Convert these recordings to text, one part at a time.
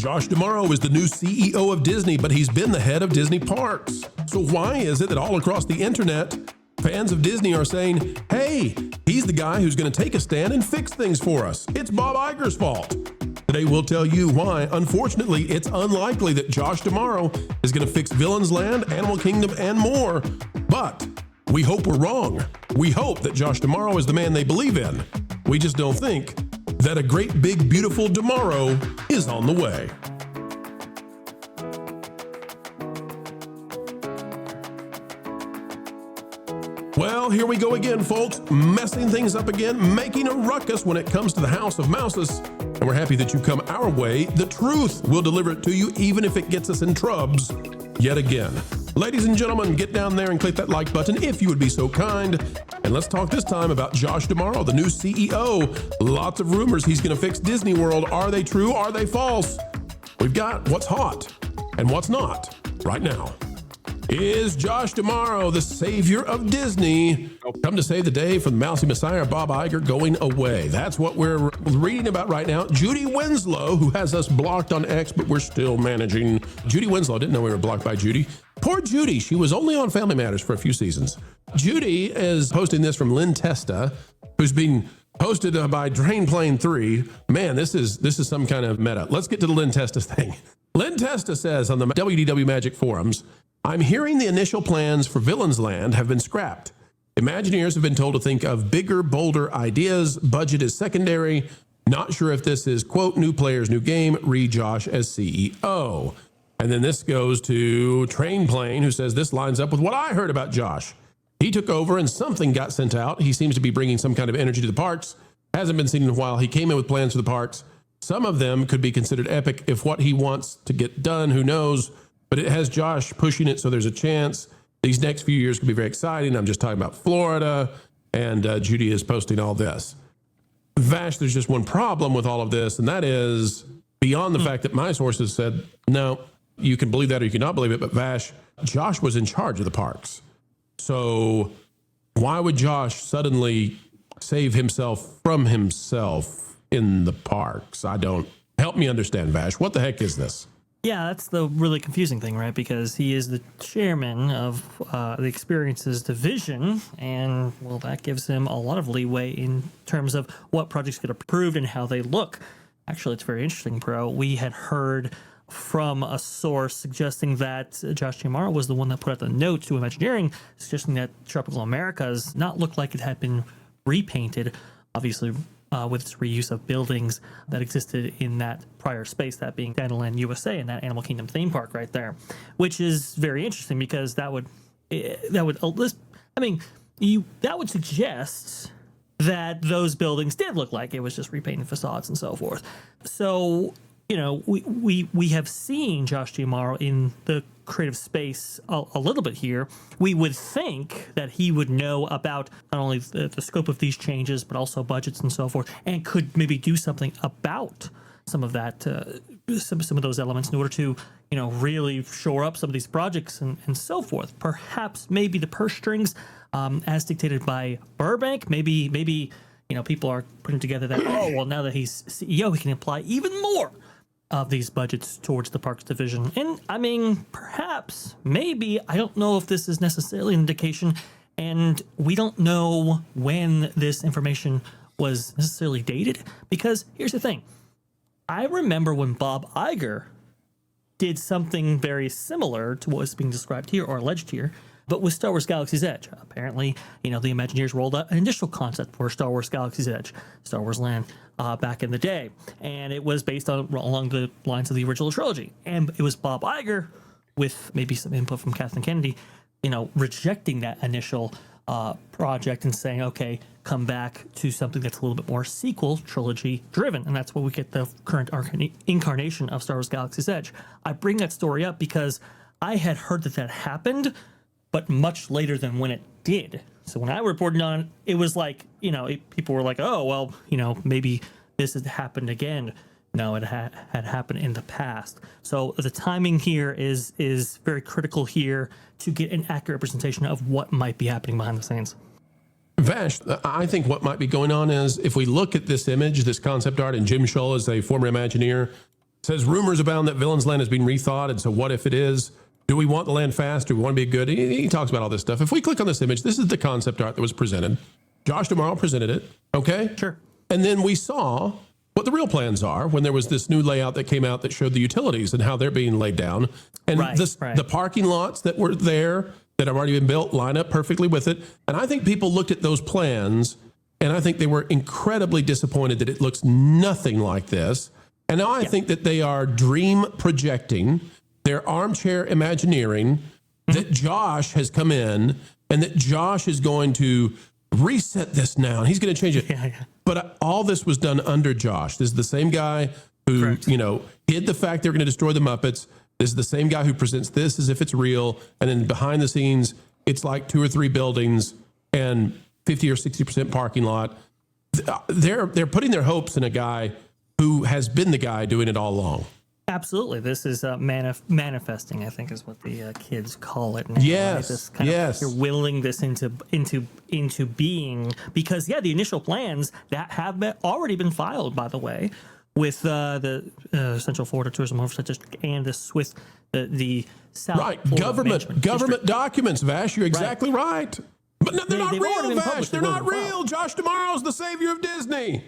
Josh D'Amaro is the new CEO of Disney, but he's been the head of Disney Parks. So why is it that all across the internet, fans of Disney are saying, hey, he's the guy who's going to take a stand and fix things for us? It's Bob Iger's fault. Today we'll tell you why, unfortunately, it's unlikely that Josh D'Amaro is going to fix Villains Land, Animal Kingdom, and more. But we hope we're wrong. We hope that Josh D'Amaro is the man they believe in. We just don't think that a great, big, beautiful D'Amaro is on the way. Well, here we go again, folks, messing things up again, making a ruckus when it comes to the House of Mouses. And we're happy that you come our way. The truth will deliver it to you, even if it gets us in trubs yet again. Ladies and gentlemen, get down there and click that like button if you would be so kind. And let's talk this time about Josh D'Amaro, the new CEO. Lots of rumors he's going to fix Disney World. Are they true? Are they false? We've got what's hot and what's not right now. Is Josh D'Amaro, the savior of Disney, come to save the day from the mousy messiah Bob Iger going away? That's what we're reading about right now. Judy Winslow, who has us blocked on X, but we're still managing. Judy Winslow, didn't know we were blocked by Judy. Poor Judy, she was only on Family Matters for a few seasons. Judy is posting this from Lynn Testa, who's being hosted by Drain Plane 3. Man, this is some kind of meta. Let's get to the Lynn Testa thing. Lynn Testa says on the WDW Magic forums, I'm hearing the initial plans for Villains Land have been scrapped. Imagineers have been told to think of bigger, bolder ideas. Budget is secondary. Not sure if this is, quote, new players, new game. Read Josh as CEO. And then this goes to Train Plane, who says this lines up with what I heard about Josh. He took over and something got sent out. He seems to be bringing some kind of energy to the parks. Hasn't been seen in a while. He came in with plans for the parks. Some of them could be considered epic if what he wants to get done, who knows? But it has Josh pushing it, so there's a chance these next few years could be very exciting. I'm just talking about Florida, and Judy is posting all this. Vash, there's just one problem with all of this, and that is beyond the fact that my sources said, no, you can believe that or you cannot believe it, but Vash, Josh was in charge of the parks. So why would Josh suddenly save himself from himself in the parks? I don't. Help me understand, Vash. What the heck is this? Yeah, that's the really confusing thing, right? Because he is the chairman of the Experiences Division, and, well, that gives him a lot of leeway in terms of what projects get approved and how they look. Actually, it's very interesting, Pro. We had heard from a source suggesting that Josh D'Amaro was the one that put out the note to Imagineering, suggesting that Tropical Americas not look like it had been repainted, obviously with its reuse of buildings that existed in that prior space, that being Dandaland USA and that Animal Kingdom theme park right there, which is very interesting because that would suggest that those buildings did look like it was just repainted facades and so forth. So, you know, we have seen Josh D'Amaro in the creative space a little bit here. We would think that he would know about not only the scope of these changes, but also budgets and so forth, and could maybe do something about some of that, some of those elements in order to, you know, really shore up some of these projects and so forth. Perhaps maybe the purse strings, as dictated by Burbank, maybe you know, people are putting together that, oh, well, now that he's CEO, he can apply even more of these budgets towards the parks division. And I mean, perhaps, maybe, I don't know if this is necessarily an indication, and we don't know when this information was necessarily dated, because here's the thing. I remember when Bob Iger did something very similar to what was being described here, or alleged here, but with Star Wars Galaxy's Edge. Apparently, you know, the Imagineers rolled out an initial concept for Star Wars Galaxy's Edge, Star Wars Land, back in the day. And it was based on along the lines of the original trilogy. And it was Bob Iger, with maybe some input from Kathleen Kennedy, you know, rejecting that initial project and saying, okay, come back to something that's a little bit more sequel trilogy driven. And that's what we get the current incarnation of Star Wars Galaxy's Edge. I bring that story up because I had heard that happened, but much later than when it did. So when I reported on it, it was like, you know, people were like, oh, well, you know, maybe this has happened again. No, it had happened in the past. So the timing here is very critical here to get an accurate representation of what might be happening behind the scenes. Vash, I think what might be going on is if we look at this image, this concept art, and Jim Shull is a former Imagineer, says rumors abound that Villain's Land has been rethought. And so what if it is? Do we want the land fast? Do we want to be good? He talks about all this stuff. If we click on this image, this is the concept art that was presented. Josh D'Amaro presented it. Okay. Sure. And then we saw what the real plans are when there was this new layout that came out that showed the utilities and how they're being laid down. And the parking lots that were there that have already been built line up perfectly with it. And I think people looked at those plans and I think they were incredibly disappointed that it looks nothing like this. And now I think that they are dream projecting, they're armchair imagineering, that Josh has come in and that Josh is going to reset this now and he's going to change it. But all this was done under Josh. This is the same guy who, hid the fact they're going to destroy the Muppets. This is the same guy who presents this as if it's real. And then behind the scenes, it's like 2 or 3 buildings and 50 or 60% parking lot. They're putting their hopes in a guy who has been the guy doing it all along. Absolutely. This is manifesting, I think is what the kids call it now. Yes. Right? This kind of, you're willing this into being, because the initial plans that have already been filed, by the way, with the Central Florida Tourism Oversight District and the SWIFT, the South Florida government documents, Vash. You're exactly right. But they're not real, Vash. They're not real. Josh D'Amaro's the savior of Disney.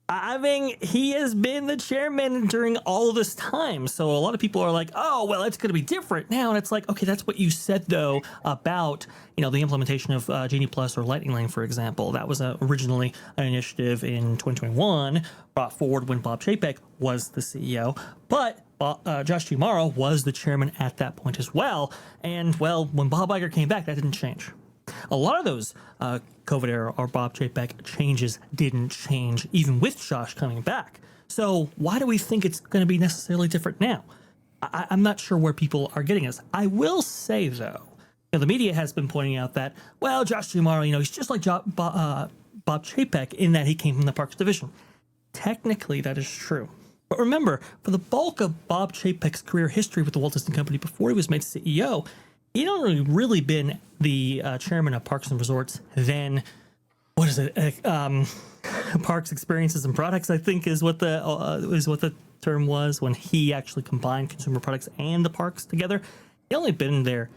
I mean, he has been the chairman during all this time. So a lot of people are like, oh, well, it's going to be different now. And it's like, okay, that's what you said, though, about, the implementation of Genie Plus or Lightning Lane, for example. That was originally an initiative in 2021 brought forward when Bob Chapek was the CEO. But Josh D'Amaro was the chairman at that point as well. And, well, when Bob Iger came back, that didn't change. A lot of those COVID era or Bob Chapek changes didn't change, even with Josh coming back. So why do we think it's going to be necessarily different now? I'm not sure where people are getting this. I will say, though, the media has been pointing out that, well, Josh D'Amaro, he's just like Bob Chapek in that he came from the Parks Division. Technically, that is true. But remember, for the bulk of Bob Chapek's career history with the Walt Disney Company before he was made CEO, he'd only really been the chairman of Parks and Resorts. Then, what is it? Parks Experiences and Products, I think, is what the term was when he actually combined consumer products and the parks together. He only been there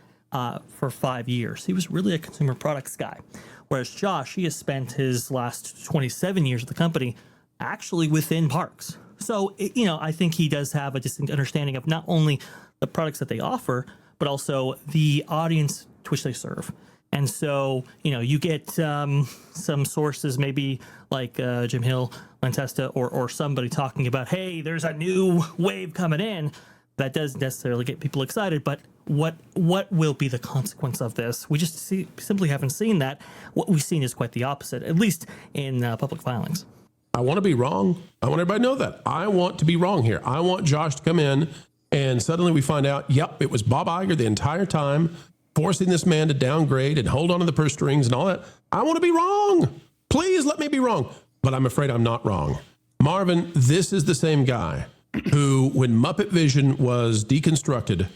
for 5 years. He was really a consumer products guy, whereas Josh, he has spent his last 27 years at the company actually within parks. So, I think he does have a distinct understanding of not only the products that they offer, but also the audience to which they serve. And so, you get some sources, maybe like Jim Hill, Lantesta, or somebody talking about, hey, there's a new wave coming in. That doesn't necessarily get people excited, but what will be the consequence of this? We just simply haven't seen that. What we've seen is quite the opposite, at least in public filings. I want to be wrong. I want everybody to know that. I want to be wrong here. I want Josh to come in and suddenly we find out, yep, it was Bob Iger the entire time, forcing this man to downgrade and hold on to the purse strings and all that. I want to be wrong. Please let me be wrong. But I'm afraid I'm not wrong. Marvin, this is the same guy who, when Muppet Vision was deconstructed,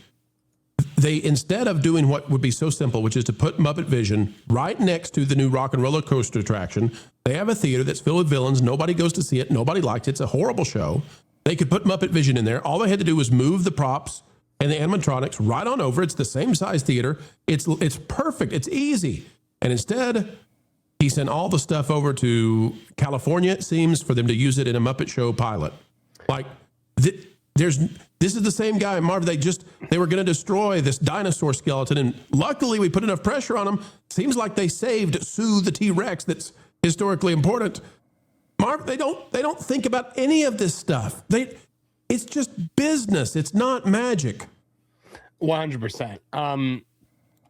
they, instead of doing what would be so simple, which is to put Muppet Vision right next to the new Rock and Roller Coaster attraction, they have a theater that's filled with villains. Nobody goes to see it. Nobody liked it. It's a horrible show. They could put Muppet Vision in there. All they had to do was move the props and the animatronics right on over. It's the same size theater. It's perfect. It's easy. And instead, he sent all the stuff over to California, it seems, for them to use it in a Muppet Show pilot. Like, this is the same guy, Marv. They were going to destroy this dinosaur skeleton, and luckily we put enough pressure on them. Seems like they saved Sue the T-Rex. That's historically important. Marv, they don't think about any of this stuff. It's just business. It's not magic. 100%.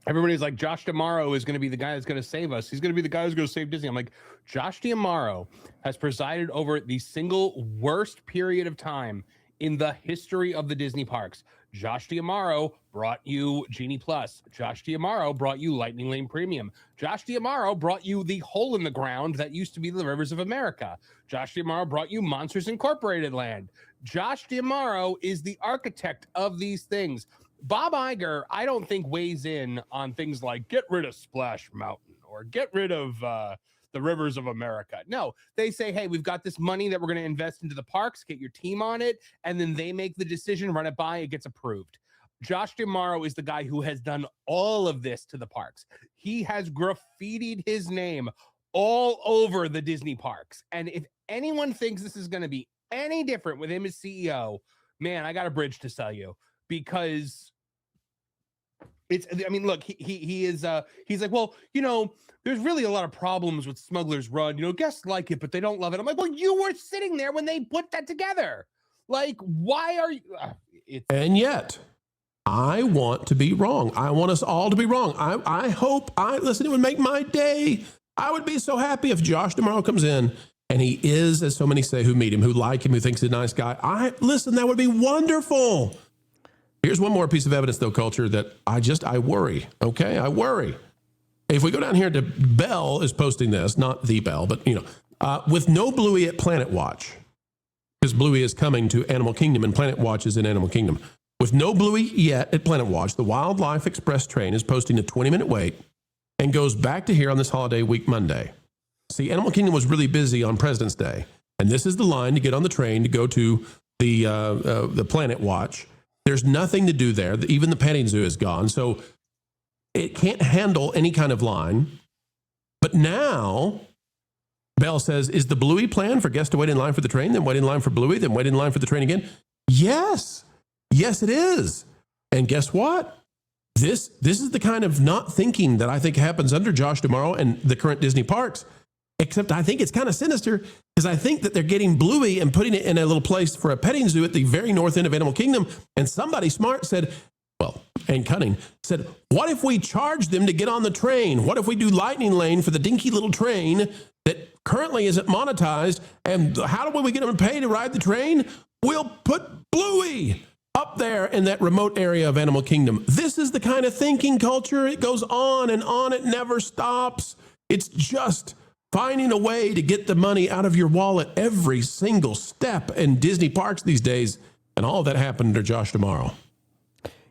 Everybody's like, Josh D'Amaro is going to be the guy that's going to save us. He's going to be the guy who's going to save Disney. I'm like, Josh D'Amaro has presided over the single worst period of time in the history of the Disney parks. Josh D'Amaro brought you Genie Plus. Josh D'Amaro brought you Lightning Lane Premium. Josh D'Amaro brought you the hole in the ground that used to be the Rivers of America. Josh D'Amaro brought you Monsters Incorporated land. Josh D'Amaro is the architect of these things. Bob Iger, I don't think weighs in on things like get rid of Splash Mountain or get rid of the the rivers of America. No, they say, hey, we've got this money that we're going to invest into the parks, get your team on it, and then they make the decision, run it by, it gets approved. Josh D'Amaro is the guy who has done all of this to the parks. He has graffitied his name all over the Disney parks. And if anyone thinks this is going to be any different with him as CEO, man, I got a bridge to sell you, because look, he is he's like, well, there's really a lot of problems with Smuggler's Run. Guests like it, but they don't love it. I'm like, well, you were sitting there when they put that together. Like, why are you? And yet, I want to be wrong. I want us all to be wrong. I hope, listen, it would make my day. I would be so happy if Josh D'Amaro comes in and he is, as so many say, who meet him, who like him, who thinks he's a nice guy. Listen, that would be wonderful. Here's one more piece of evidence, though, Culture, that I worry. Okay, I worry. If we go down here to Bell is posting this, not the Bell, but, with no Bluey at Planet Watch, because Bluey is coming to Animal Kingdom and Planet Watch is in Animal Kingdom. With no Bluey yet at Planet Watch, the Wildlife Express train is posting a 20-minute wait and goes back to here on this holiday week Monday. See, Animal Kingdom was really busy on President's Day, and this is the line to get on the train to go to the Planet Watch. There's nothing to do there. Even the petting zoo is gone, so it can't handle any kind of line. But now, Bell says, is the Bluey plan for guests to wait in line for the train, then wait in line for Bluey, then wait in line for the train again? Yes. Yes, it is. And guess what? This is the kind of not thinking that I think happens under Josh D'Amaro and the current Disney parks, except I think it's kind of sinister, because I think that they're getting Bluey and putting it in a little place for a petting zoo at the very north end of Animal Kingdom. And somebody smart said, and cunning, said, what if we charge them to get on the train? What if we do Lightning Lane for the dinky little train that currently isn't monetized? And how do we get them to pay to ride the train? We'll put Bluey up there in that remote area of Animal Kingdom. This is the kind of thinking, Culture. It goes on and on. It never stops. It's just finding a way to get the money out of your wallet every single step in Disney parks these days. And all that happened under Josh D'Amaro.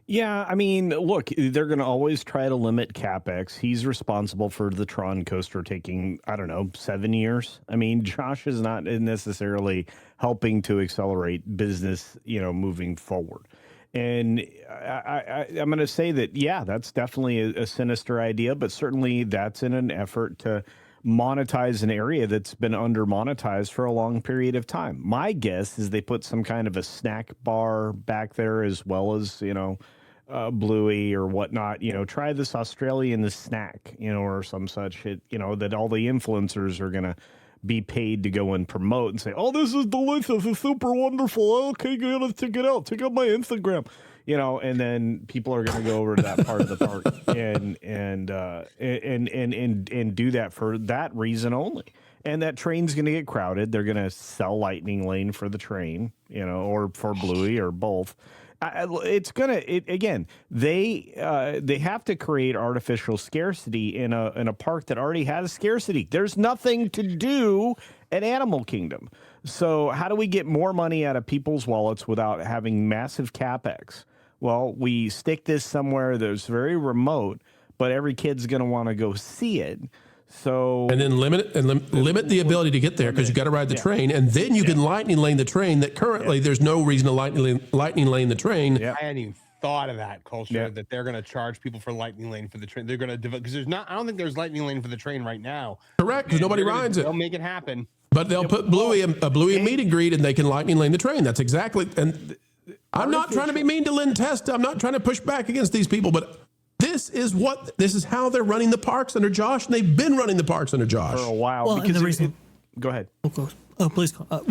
Yeah, I mean, look, they're going to always try to limit CapEx. He's responsible for the Tron coaster taking, 7 years. I mean, Josh is not necessarily helping to accelerate business, moving forward. And I'm going to say that, yeah, that's definitely a sinister idea, but certainly that's in an effort to monetize an area that's been under monetized for a long period of time. My guess is they put some kind of a snack bar back there, as well as, Bluey or whatnot, try this Australian snack, or some such shit, that all the influencers are going to be paid to go and promote and say, oh, this is delicious. It's super wonderful. Okay, gotta check it out. Check out my Instagram. And then people are going to go over to that part of the park and do that for that reason only. And that train's going to get crowded. They're going to sell Lightning Lane for the train, or for Bluey, or both. It's going to, again, they have to create artificial scarcity in a park that already has scarcity. There's nothing to do at Animal Kingdom. So how do we get more money out of people's wallets without having massive CapEx? Well, we stick this somewhere that's very remote, but every kid's going to want to go see it. So and then limit the ability to get there, because you got to ride the train, and then you can Lightning Lane the train. That currently there's no reason to lightning lane the train. I hadn't even thought of that, Culture, that they're going to charge people for Lightning Lane for the train. They're going to develop, because I don't think there's Lightning Lane for the train right now. Correct, because nobody rides it. They'll make it happen, but they'll put Bluey and meet and greet, and they can Lightning Lane the train. That's exactly. And I'm not trying to be mean to Lynn Testa. I'm not trying to push back against these people, but this is how they're running the parks under Josh, and they've been running the parks under Josh for a while. Well, because the reason, go ahead. Oh, please. I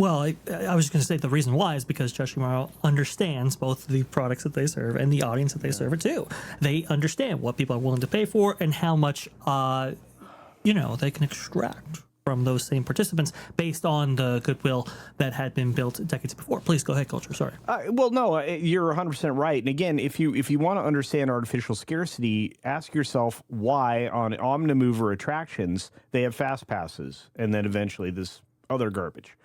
was just going to say the reason why is because Josh D'Amaro understands both the products that they serve and the audience that they serve it to. They understand what people are willing to pay for and how much, they can extract from those same participants based on the goodwill that had been built decades before. Please go ahead, Culture. Sorry. You're 100% right. And again, if you want to understand artificial scarcity, ask yourself why on Omnimover attractions they have fast passes, and then eventually this other garbage.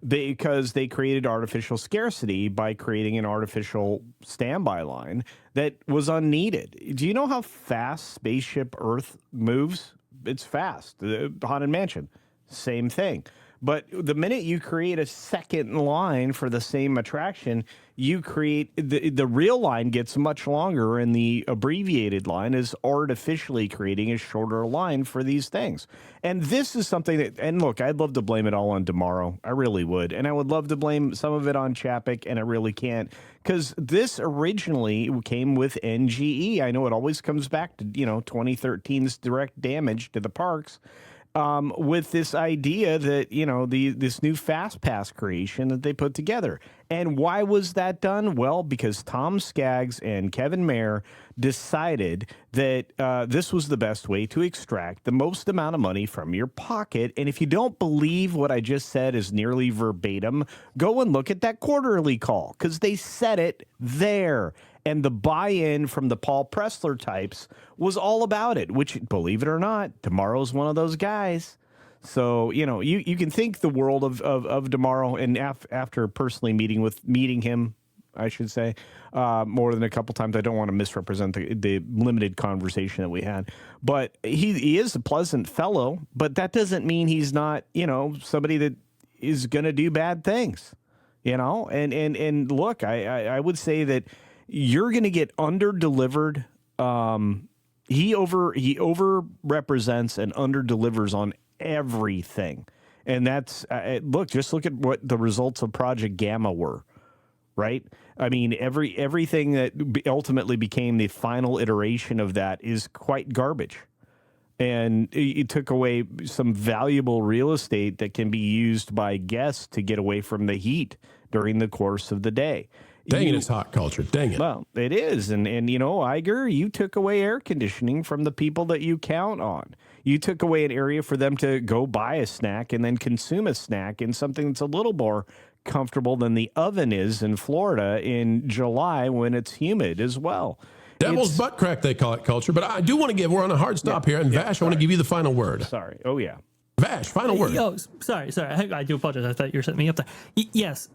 Because they created artificial scarcity by creating an artificial standby line that was unneeded. Do you know how fast Spaceship Earth moves? It's fast. The Haunted Mansion. same thing. But the minute you create a second line for the same attraction, you create the real line gets much longer, and the abbreviated line is artificially creating a shorter line for these things. And this is something that, and look, I'd love to blame it all on Tomorrow. I really would. And I would love to blame some of it on Chapek, and I really can't, because this originally came with NGE. I know it always comes back to, 2013's direct damage to the parks. With this idea that, this new Fast Pass creation that they put together. And why was that done? Well, because Tom Skaggs and Kevin Mayer decided that this was the best way to extract the most amount of money from your pocket. And if you don't believe what I just said is nearly verbatim, go and look at that quarterly call, because they said it there. And the buy-in from the Paul Pressler types was all about it, which, believe it or not, Tomorrow's one of those guys. So, you can think the world of Tomorrow, and after personally meeting him, I should say, more than a couple times. I don't want to misrepresent the limited conversation that we had. But he is a pleasant fellow, but that doesn't mean he's not, somebody that is going to do bad things, And look, I would say that you're going to get under-delivered. He over-represents and under-delivers on everything. And that's, just look at what the results of Project Gamma were, right? I mean, everything that ultimately became the final iteration of that is quite garbage. And it took away some valuable real estate that can be used by guests to get away from the heat during the course of the day. Dang it, it's hot culture. Dang it. Well, it is. And Iger, you took away air conditioning from the people that you count on. You took away an area for them to go buy a snack and then consume a snack in something that's a little more comfortable than the oven is in Florida in July when it's humid as well. Devil's butt crack, they call it, culture. But I do want to we're on a hard stop here. And Vash, I want to give you the final word. Sorry. Oh, yeah. Vash, final word. Oh, sorry. I do apologize. I thought you were setting me up there. Yes.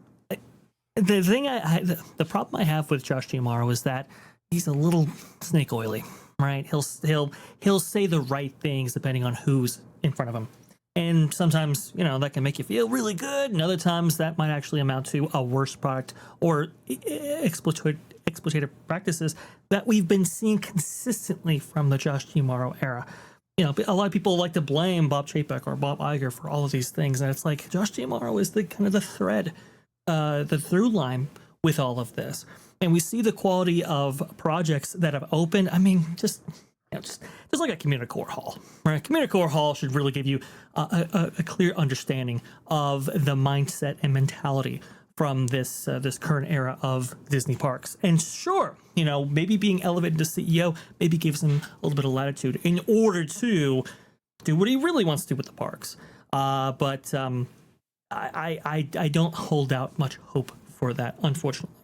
The thing the problem I have with Josh Giamaro is that he's a little snake oily, right? He'll say the right things depending on who's in front of him, and sometimes that can make you feel really good, and other times that might actually amount to a worse product or exploitative practices that we've been seeing consistently from the Josh Giamaro era. A lot of people like to blame Bob Chapek or Bob Iger for all of these things, and it's like Josh Giamaro is the kind of the thread. The through line with all of this, and we see the quality of projects that have opened. I mean, just like a community core hall, right? Community core hall should really give you a clear understanding of the mindset and mentality from this current era of Disney parks. And sure, maybe being elevated to CEO maybe gives him a little bit of latitude in order to do what he really wants to do with the parks. But I don't hold out much hope for that, unfortunately.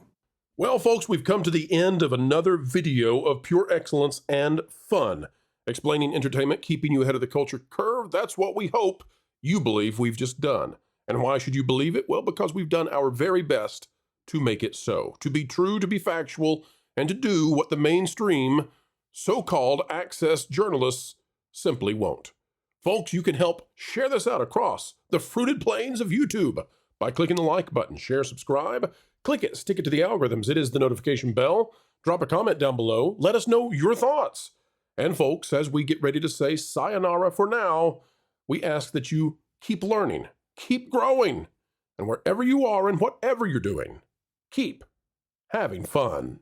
Well, folks, we've come to the end of another video of pure excellence and fun, explaining entertainment, keeping you ahead of the culture curve. That's what we hope you believe we've just done. And why should you believe it? Well, because we've done our very best to make it so, to be true, to be factual, and to do what the mainstream so-called access journalists simply won't. Folks, you can help share this out across the fruited plains of YouTube by clicking the like button, share, subscribe, click it, stick it to the algorithms. It is the notification bell. Drop a comment down below. Let us know your thoughts. And folks, as we get ready to say sayonara for now, we ask that you keep learning, keep growing, and wherever you are and whatever you're doing, keep having fun.